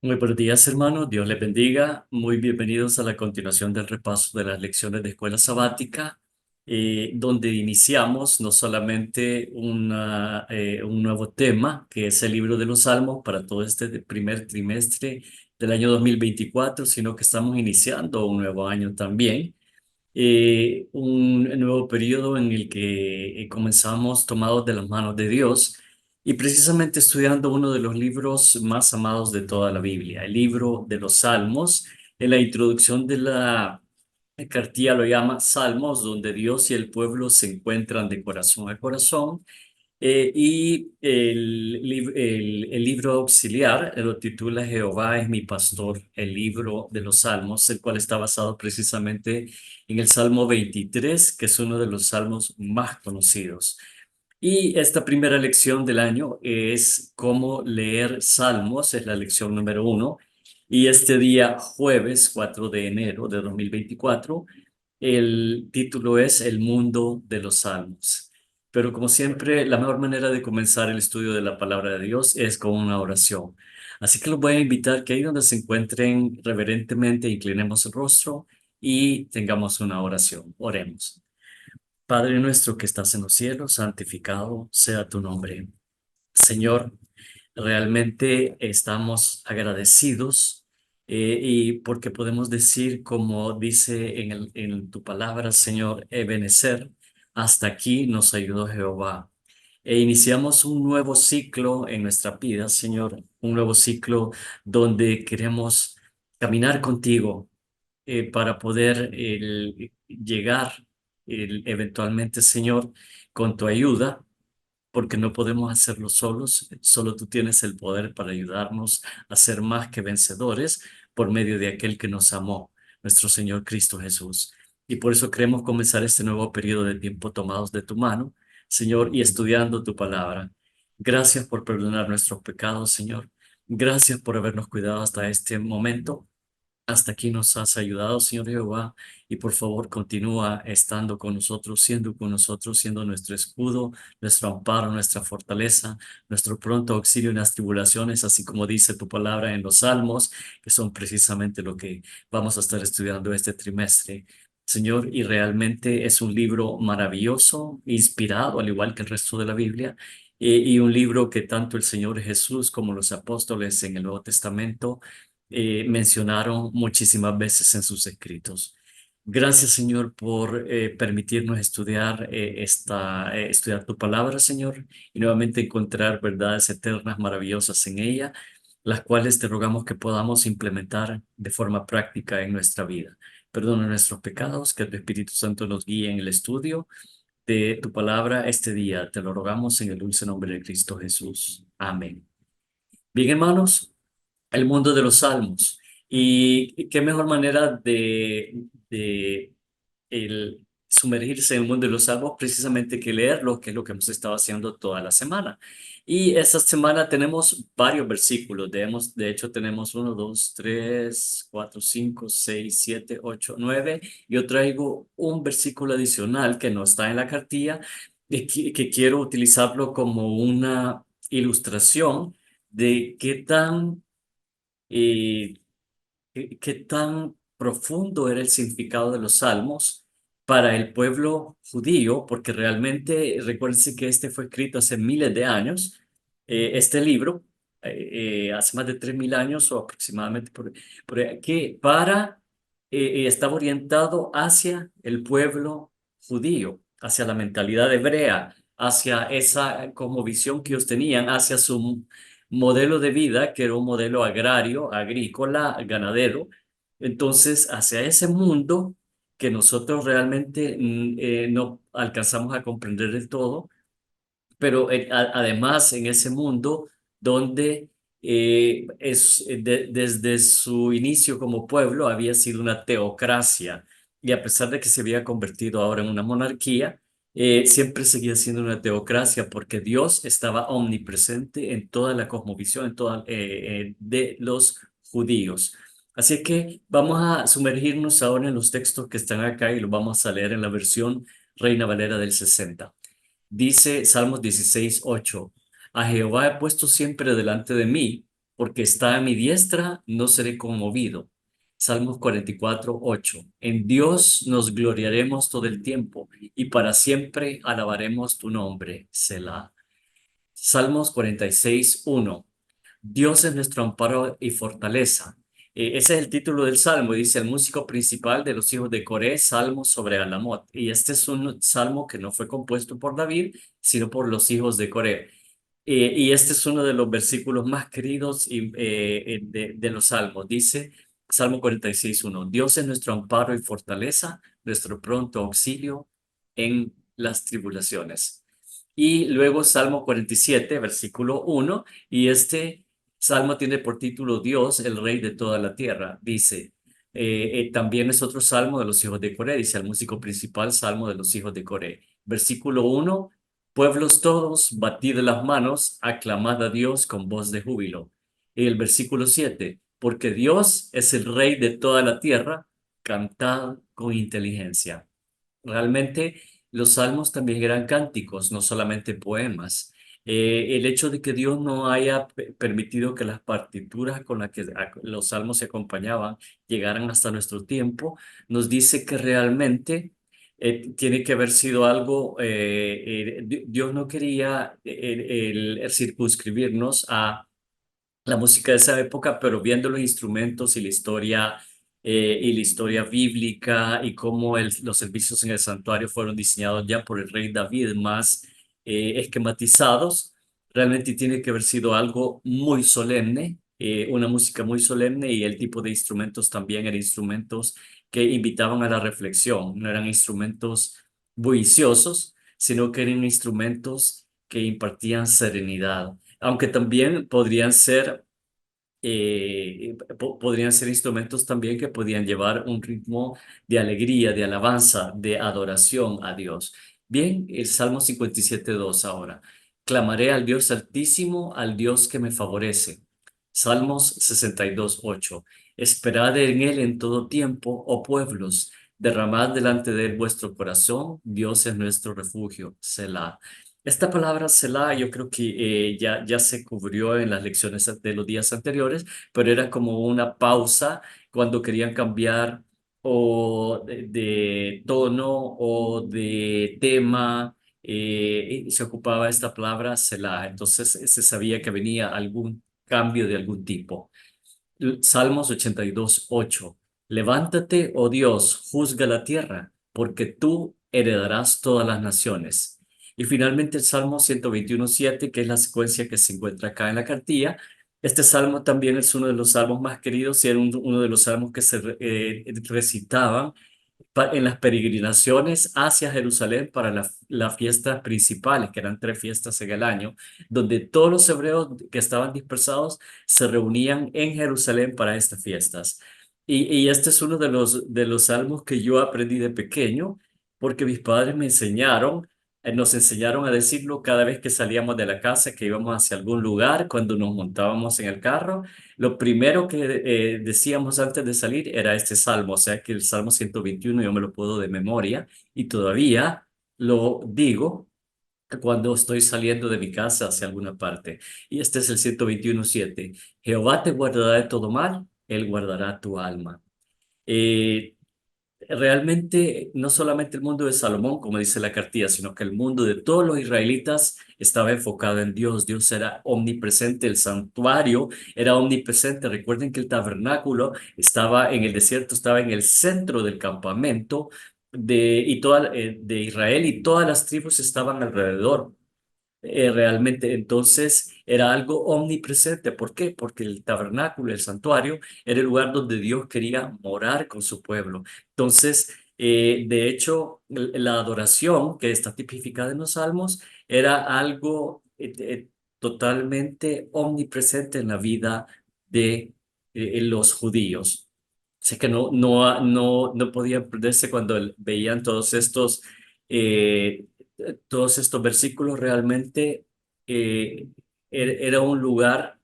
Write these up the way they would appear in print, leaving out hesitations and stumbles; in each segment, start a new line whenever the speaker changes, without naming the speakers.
Muy buenos días, hermanos. Dios les bendiga. Muy bienvenidos a la continuación del repaso de las lecciones de escuela sabática, donde iniciamos no solamente un nuevo tema, que es el libro de los Salmos para todo este primer trimestre del año 2024, sino que estamos iniciando un nuevo año también, un nuevo periodo en el que comenzamos tomados de las manos de Dios y precisamente estudiando uno de los libros más amados de toda la Biblia, el libro de los Salmos. En la introducción de la cartilla lo llama Salmos, donde Dios y el pueblo se encuentran de corazón a corazón. Y el libro auxiliar lo titula Jehová es mi pastor, el libro de los Salmos, el cual está basado precisamente en el Salmo 23, que es uno de los salmos más conocidos. Y esta primera lección del año es cómo leer salmos, es la lección número uno. Y este día, jueves 4 de enero de 2024, el título es El mundo de los salmos. Pero como siempre, la mejor manera de comenzar el estudio de la palabra de Dios es con una oración. Así que los voy a invitar que ahí donde se encuentren reverentemente inclinemos el rostro y tengamos una oración. Oremos. Padre nuestro que estás en los cielos, santificado sea tu nombre. Señor, realmente estamos agradecidos, y porque podemos decir, como dice en tu palabra, Señor, Ebenezer, hasta aquí nos ayudó Jehová. E iniciamos un nuevo ciclo en nuestra vida, Señor, un nuevo ciclo donde queremos caminar contigo, para poder llegar eventualmente, Señor, con tu ayuda, porque no podemos hacerlo solos, solo tú tienes el poder para ayudarnos a ser más que vencedores por medio de aquel que nos amó, nuestro Señor Cristo Jesús. Y por eso queremos comenzar este nuevo periodo de tiempo tomados de tu mano, Señor, y estudiando tu palabra. Gracias por perdonar nuestros pecados, Señor. Gracias por habernos cuidado hasta este momento. Hasta aquí nos has ayudado, Señor Jehová, y por favor continúa estando con nosotros, siendo nuestro escudo, nuestro amparo, nuestra fortaleza, nuestro pronto auxilio en las tribulaciones, así como dice tu palabra en los Salmos, que son precisamente lo que vamos a estar estudiando este trimestre. Señor, y realmente es un libro maravilloso, inspirado, al igual que el resto de la Biblia, y un libro que tanto el Señor Jesús como los apóstoles en el Nuevo Testamento mencionaron muchísimas veces en sus escritos. Gracias, Señor, por permitirnos estudiar, estudiar tu palabra, Señor, y nuevamente encontrar verdades eternas, maravillosas en ella, las cuales te rogamos que podamos implementar de forma práctica en nuestra vida. Perdona nuestros pecados, que tu Espíritu Santo nos guíe en el estudio de tu palabra este día. Te lo rogamos en el dulce nombre de Cristo Jesús. Amén. Bien, hermanos, el mundo de los salmos. Y qué mejor manera de sumergirse en el mundo de los salmos precisamente que leerlo, que es lo que hemos estado haciendo toda la semana. Y esta semana tenemos varios versículos. De hecho, tenemos uno, dos, tres, cuatro, cinco, seis, siete, ocho, nueve. Yo traigo un versículo adicional que no está en la cartilla, y que quiero utilizarlo como una ilustración de eh, qué tan profundo era el significado de los salmos para el pueblo judío, porque realmente recuérdense que este fue escrito hace miles de años, este libro, hace más de 3000 años o aproximadamente, que estaba orientado hacia el pueblo judío, hacia la mentalidad hebrea, hacia esa como visión que ellos tenían, hacia su modelo de vida, que era un modelo agrario, agrícola, ganadero. Entonces, hacia ese mundo que nosotros realmente no alcanzamos a comprender del todo, pero además en ese mundo donde desde su inicio como pueblo había sido una teocracia, y a pesar de que se había convertido ahora en una monarquía, siempre seguía siendo una teocracia porque Dios estaba omnipresente en toda la cosmovisión de los judíos. Así que vamos a sumergirnos ahora en los textos que están acá y los vamos a leer en la versión Reina Valera del 60. Dice Salmos 16:8: A Jehová he puesto siempre delante de mí, porque está a mi diestra, no seré conmovido. Salmos 44:8. En Dios nos gloriaremos todo el tiempo y para siempre alabaremos tu nombre, Selah. Salmos 46:1. Dios es nuestro amparo y fortaleza. Ese es el título del salmo. Dice el músico principal de los hijos de Coré, salmo sobre Alamot. Y este es un salmo que no fue compuesto por David, sino por los hijos de Coré. Y este es uno de los versículos más queridos de los salmos. Dice Salmo 46:1. Dios es nuestro amparo y fortaleza, nuestro pronto auxilio en las tribulaciones. Y luego Salmo 47, versículo 1, y este salmo tiene por título Dios, el Rey de toda la tierra. Dice, también es otro salmo de los hijos de Coré, dice el músico principal, salmo de los hijos de Coré. Versículo 1, pueblos todos, batid las manos, aclamad a Dios con voz de júbilo. Y el versículo 7, porque Dios es el Rey de toda la tierra, cantad con inteligencia. Realmente los salmos también eran cánticos, no solamente poemas. El hecho de que Dios no haya permitido que las partituras con las que los salmos se acompañaban llegaran hasta nuestro tiempo, nos dice que realmente tiene que haber sido algo, Dios no quería el circunscribirnos a la música de esa época, pero viendo los instrumentos y la historia bíblica y cómo los servicios en el santuario fueron diseñados ya por el rey David, más esquematizados, realmente tiene que haber sido algo muy solemne, una música muy solemne y el tipo de instrumentos también eran instrumentos que invitaban a la reflexión, no eran instrumentos bulliciosos, sino que eran instrumentos que impartían serenidad, aunque también podrían ser instrumentos también que podían llevar un ritmo de alegría, de alabanza, de adoración a Dios. Bien, el Salmo 57:2 ahora. Clamaré al Dios Altísimo, al Dios que me favorece. Salmos 62:8. Esperad en Él en todo tiempo, oh pueblos, derramad delante de Él vuestro corazón, Dios es nuestro refugio, Selah. Esta palabra Selah yo creo que ya se cubrió en las lecciones de los días anteriores, pero era como una pausa cuando querían cambiar o de tono o de tema, y se ocupaba esta palabra Selah. Entonces se sabía que venía algún cambio de algún tipo. Salmos 82:8. Levántate, oh Dios, juzga la tierra, porque tú heredarás todas las naciones. Y finalmente el Salmo 121:7, que es la secuencia que se encuentra acá en la cartilla. Este salmo también es uno de los salmos más queridos y era uno de los salmos que se recitaban en las peregrinaciones hacia Jerusalén para las fiestas principales, que eran 3 fiestas en el año, donde todos los hebreos que estaban dispersados se reunían en Jerusalén para estas fiestas. Y este es uno de los salmos que yo aprendí de pequeño, porque mis padres nos enseñaron a decirlo cada vez que salíamos de la casa, que íbamos hacia algún lugar, cuando nos montábamos en el carro. Lo primero que decíamos antes de salir era este salmo, o sea que el Salmo 121 yo me lo puedo de memoria y todavía lo digo cuando estoy saliendo de mi casa hacia alguna parte. Y este es el 121:7. Jehová te guardará de todo mal, Él guardará tu alma. Eh, Realmente no solamente el mundo de Salomón, como dice la cartilla, sino que el mundo de todos los israelitas estaba enfocado en Dios. Dios era omnipresente, el santuario era omnipresente. Recuerden que el tabernáculo estaba en el desierto, estaba en el centro del campamento de Israel y todas las tribus estaban alrededor. Realmente entonces era algo omnipresente. ¿Por qué? Porque el tabernáculo, el santuario, era el lugar donde Dios quería morar con su pueblo. Entonces, de hecho, la adoración que está tipificada en los salmos era algo totalmente omnipresente en la vida de los judíos. Así que no podían perderse cuando veían eh, todos estos versículos. Realmente era un lugar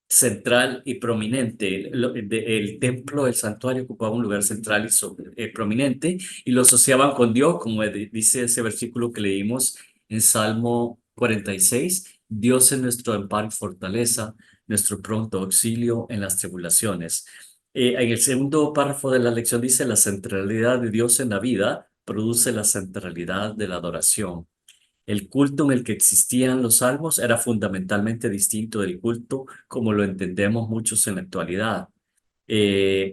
central y prominente. El templo, el santuario ocupaba un lugar central y prominente y lo asociaban con Dios, como dice ese versículo que leímos en Salmo 46. Dios es nuestro amparo y fortaleza, nuestro pronto auxilio en las tribulaciones. En el segundo párrafo de la lección dice, la centralidad de Dios en la vida produce la centralidad de la adoración. El culto en el que existían los salmos era fundamentalmente distinto del culto como lo entendemos muchos en la actualidad,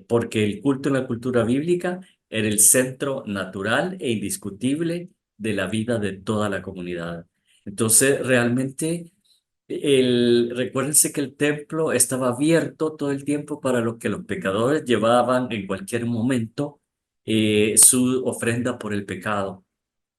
porque el culto en la cultura bíblica era el centro natural e indiscutible de la vida de toda la comunidad. Entonces, realmente, recuérdense que el templo estaba abierto todo el tiempo para lo que los pecadores llevaban en cualquier momento su ofrenda por el pecado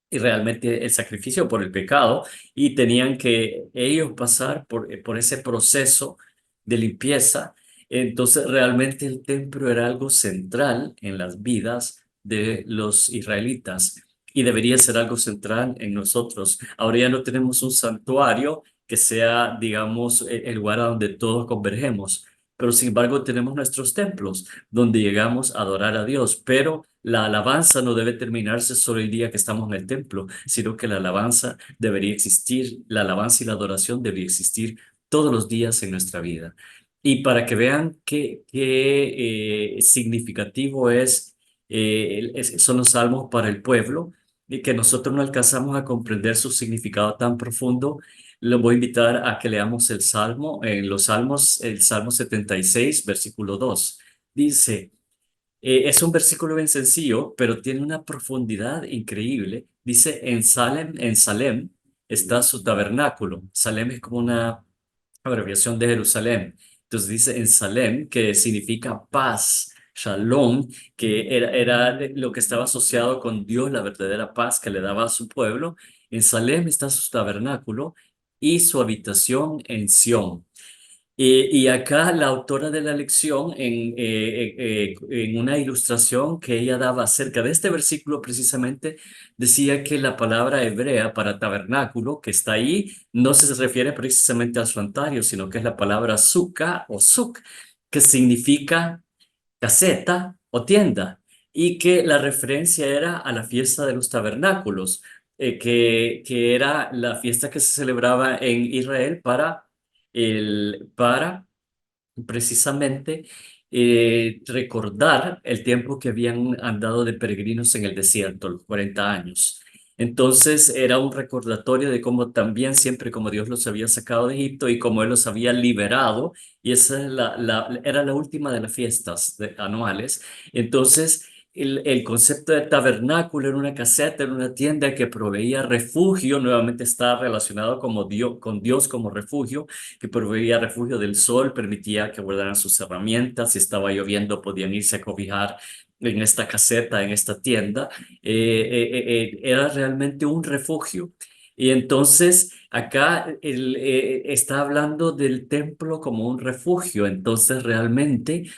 y realmente el sacrificio por el pecado y tenían que ellos pasar por ese proceso de limpieza. Entonces realmente el templo era algo central en las vidas de los israelitas y debería ser algo central en nosotros. Ahora ya no tenemos un santuario que sea, digamos, el lugar a donde todos convergemos. Pero sin embargo tenemos nuestros templos donde llegamos a adorar a Dios, pero la alabanza no debe terminarse solo el día que estamos en el templo, sino que la alabanza debería existir, la alabanza y la adoración debería existir todos los días en nuestra vida. Y para que vean qué significativo son los salmos para el pueblo y que nosotros no alcanzamos a comprender su significado tan profundo, los voy a invitar a que leamos el salmo, en los salmos, el Salmo 76, versículo 2. Dice, es un versículo bien sencillo, pero tiene una profundidad increíble. Dice, en Salem está su tabernáculo. Salem es como una abreviación de Jerusalén. Entonces dice en Salem, que significa paz, shalom, que era lo que estaba asociado con Dios, la verdadera paz que le daba a su pueblo. En Salem está su tabernáculo y su habitación en Sión. Y acá la autora de la lección, en una ilustración que ella daba acerca de este versículo precisamente, decía que la palabra hebrea para tabernáculo que está ahí no se refiere precisamente al santuario, sino que es la palabra sukkah o suk, que significa caseta o tienda, y que la referencia era a la fiesta de los tabernáculos, que era la fiesta que se celebraba en Israel para precisamente recordar el tiempo que habían andado de peregrinos en el desierto, los 40 años. Entonces era un recordatorio de cómo también siempre como Dios los había sacado de Egipto y cómo Él los había liberado, y esa es era la última de las fiestas anuales. Entonces el concepto de tabernáculo era una caseta, era una tienda que proveía refugio, nuevamente está relacionado como Dios, con Dios como refugio, que proveía refugio del sol, permitía que guardaran sus herramientas, si estaba lloviendo podían irse a cobijar en esta caseta, en esta tienda. Era realmente un refugio. Y entonces acá está hablando del templo como un refugio. Entonces realmente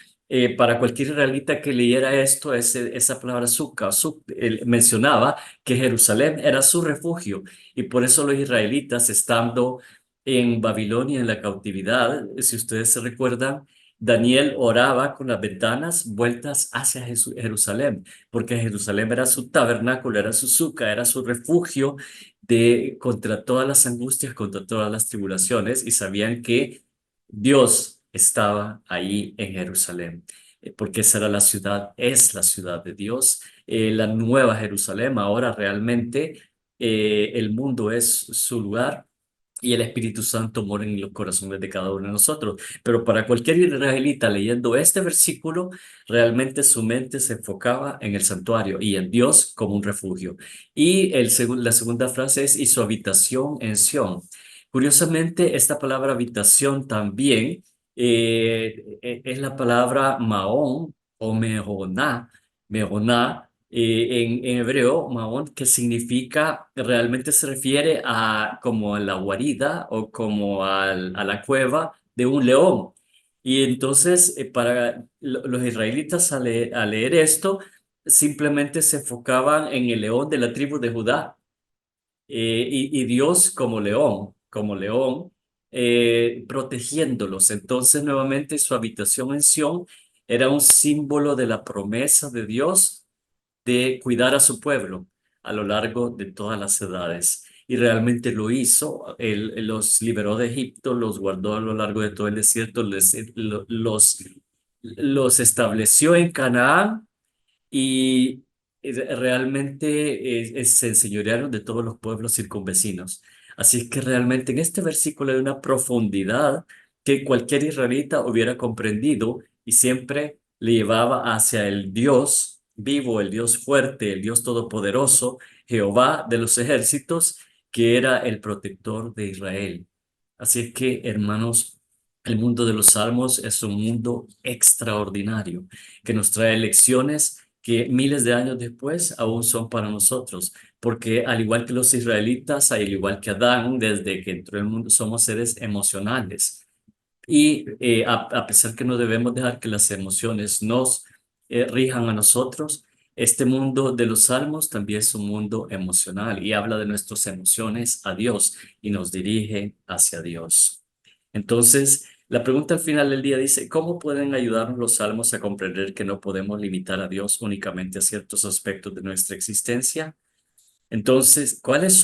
para cualquier israelita que leyera esto, esa palabra sukkah, él mencionaba que Jerusalén era su refugio y por eso los israelitas estando en Babilonia, en la cautividad, si ustedes se recuerdan, Daniel oraba con las ventanas vueltas hacia Jerusalén, porque Jerusalén era su tabernáculo, era su suca, era su refugio contra todas las angustias, contra todas las tribulaciones, y sabían que Dios estaba ahí en Jerusalén, porque esa era la ciudad, es la ciudad de Dios, la nueva Jerusalén. Ahora realmente el mundo es su lugar y el Espíritu Santo mora en los corazones de cada uno de nosotros. Pero para cualquier israelita leyendo este versículo, realmente su mente se enfocaba en el santuario y en Dios como un refugio. Y la segunda frase es, y su habitación en Sión. Curiosamente, esta palabra habitación también es la palabra Maón o Mehoná, en hebreo, Maón, que significa, realmente se refiere a como a la guarida o como a la cueva de un león. Y entonces, para los israelitas a leer esto, simplemente se enfocaban en el león de la tribu de Judá, y Dios como león, protegiéndolos. Entonces, nuevamente, su habitación en Sión era un símbolo de la promesa de Dios de cuidar a su pueblo a lo largo de todas las edades. y realmente lo hizo. Él los liberó de Egipto, los guardó a lo largo de todo el desierto, los estableció en Canaán y realmente se enseñorearon de todos los pueblos circunvecinos. Así es que realmente en este versículo hay una profundidad que cualquier israelita hubiera comprendido y siempre le llevaba hacia el Dios vivo, el Dios fuerte, el Dios todopoderoso, Jehová de los ejércitos, que era el protector de Israel. Así es que, hermanos, el mundo de los salmos es un mundo extraordinario que nos trae lecciones que miles de años después aún son para nosotros, porque al igual que los israelitas, al igual que Adán, desde que entró el mundo, somos seres emocionales. Y a pesar que no debemos dejar que las emociones nos rijan a nosotros, este mundo de los salmos también es un mundo emocional y habla de nuestras emociones a Dios y nos dirige hacia Dios. Entonces, la pregunta al final del día dice, ¿cómo pueden ayudarnos los salmos a comprender que no podemos limitar a Dios únicamente a ciertos aspectos de nuestra existencia? Entonces, cuáles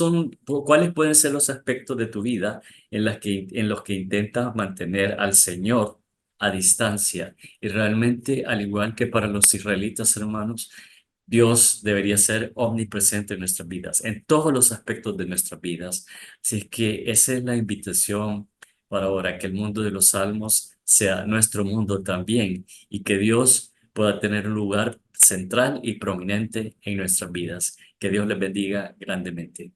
pueden ser los aspectos de tu vida en los que intentas mantener al Señor a distancia? Y realmente, al igual que para los israelitas, hermanos, Dios debería ser omnipresente en nuestras vidas, en todos los aspectos de nuestras vidas. Así es que esa es la invitación para ahora, que el mundo de los salmos sea nuestro mundo también y que Dios pueda tener un lugar central y prominente en nuestras vidas. Que Dios les bendiga grandemente.